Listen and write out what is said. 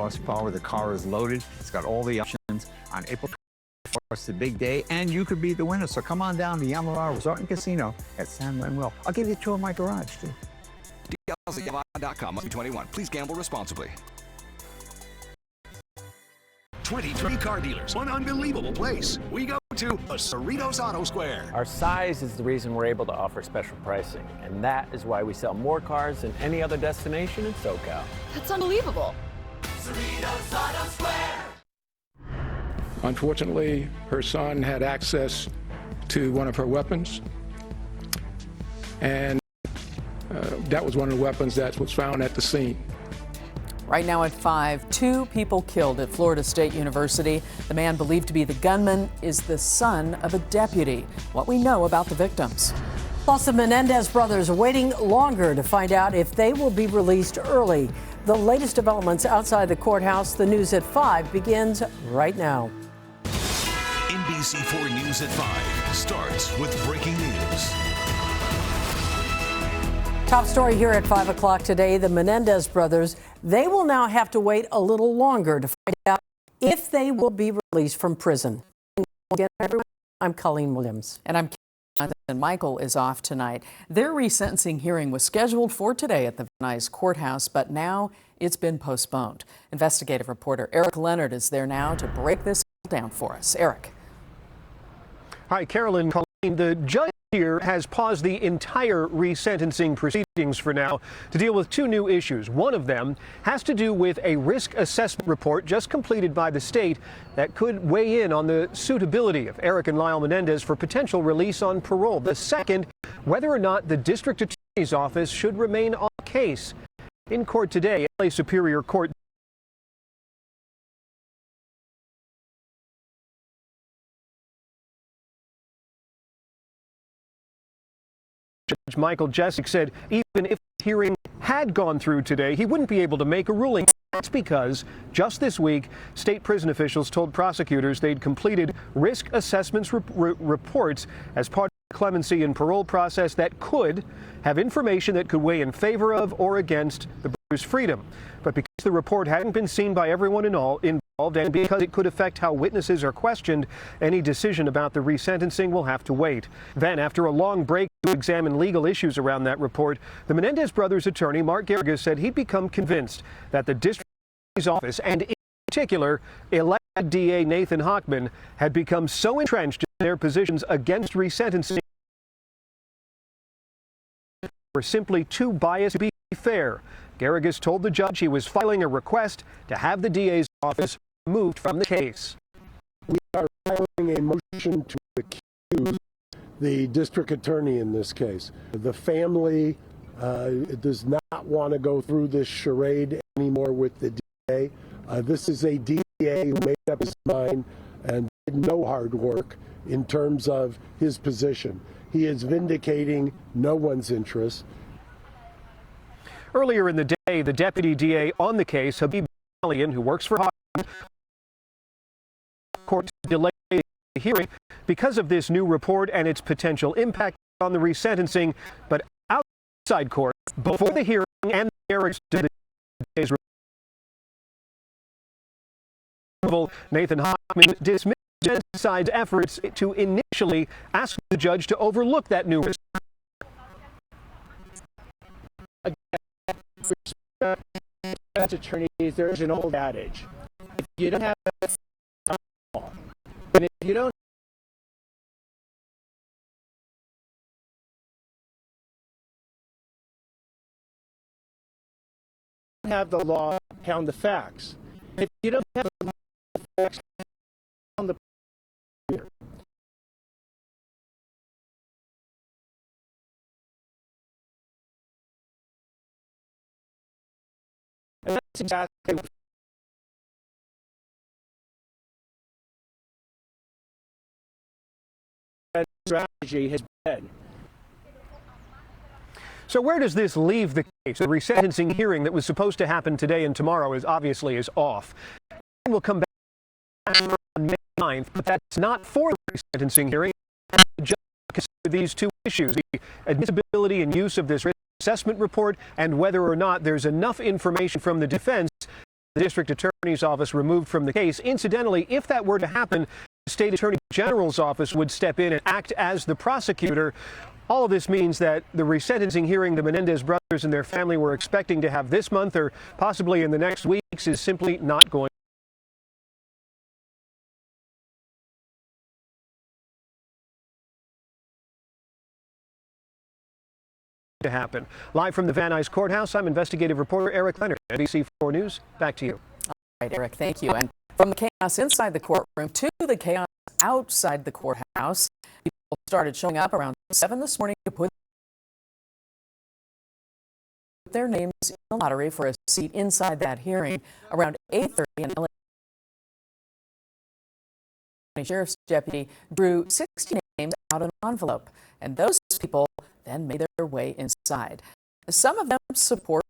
horsepower. The car is loaded. It's got all the options. On April 24th, it's the big day, and you could be the winner. So come on down to Yamarara Resort and Casino at San Manuel. I'll give you a tour of my garage, too. Details at Yavon.com. Must be 21. Please gamble responsibly. 23 car dealers, one unbelievable place. We go to the Cerritos Auto Square. Our size is the reason we're able to offer special pricing, and that is why we sell more cars than any other destination in SoCal. That's unbelievable. Cerritos Auto Square. Unfortunately, her son had access to one of her weapons, and that was one of the weapons that was found at the scene. Right now at 5, 2 people killed at Florida State University. The man believed to be the gunman is the son of a deputy. What we know about the victims. Plus, the Menendez brothers are waiting longer to find out if they will be released early. The latest developments outside the courthouse. The news at 5 begins right now. NBC4 News at 5 starts with breaking news. Top story here at 5 o'clock today. The Menendez brothers, they will now have to wait a little longer to find out if they will be released from prison. Again, everyone, I'm Colleen Williams. And I'm Jonathan. Michael is off tonight. Their resentencing hearing was scheduled for today at the Van Nuys courthouse, but now it's been postponed. Investigative reporter Eric Leonard is there now to break this down for us. Eric. Hi, Carolyn. The judge here has paused the entire resentencing proceedings for now to deal with 2 new issues. One of them has to do with a risk assessment report just completed by the state that could weigh in on the suitability of Eric and Lyle Menendez for potential release on parole. The second, whether or not the district attorney's office should remain on the case. In court today, LA Superior Court Judge Michael Jessic said even if the hearing had gone through today, he wouldn't be able to make a ruling. That's because just this week, state prison officials told prosecutors they'd completed risk assessments reports as part of the clemency and parole process that could have information that could weigh in favor of or against the brother's freedom. But because the report hadn't been seen by everyone involved, and because it could affect how witnesses are questioned, any decision about the resentencing will have to wait. Then, after a long break to examine legal issues around that report, the Menendez brothers' attorney, Mark Garrigus, said he'd become convinced that the district attorney's office, and in particular, elected DA Nathan Hochman, had become so entrenched in their positions against resentencing were simply too biased to be fair. Garrigus told the judge he was filing a request to have the DA's office moved from the case. We are filing a motion to accuse the district attorney in this case. The family does not want to go through this charade anymore with the DA. This is a DA who made up his mind and did no hard work in terms of his position. He is vindicating no one's interest. Earlier in the day, the deputy DA on the case, Habib Alian, who works for Hochman, court delayed the hearing because of this new report and its potential impact on the resentencing. But outside court, before the hearing and the hearings to the DA's removal, Nathan Hochman dismissed the side's efforts to initially ask the judge to overlook that new report. As attorneys, there's an old adage: if you don't have and if you don't have the law, count the facts. If you don't have the facts, count the and that's exactly what that strategy has been. So where does this leave the case? The resentencing hearing that was supposed to happen today and tomorrow is off. We'll come back on May 9th, but that's not for the resentencing hearing. Just consider these 2 issues: the admissibility and use of this risk assessment report, and whether or not there's enough information from the defense the district attorney's office removed from the case. Incidentally, if that were to happen, the state attorney general's office would step in and act as the prosecutor. All of this means that the resentencing hearing the Menendez brothers and their family were expecting to have this month or possibly in the next weeks is simply not going to happen. Live from the Van Nuys Courthouse, I'm investigative reporter Eric Leonard, NBC4 News. Back to you. All right, Eric, thank you. And from the chaos inside the courtroom to the chaos outside the courthouse, people started showing up around 7 this morning to put their names in the lottery for a seat inside that hearing. Around 8:30, an LA Sheriff's deputy drew 60 names out of an envelope, and those people then made their way inside. Some of them support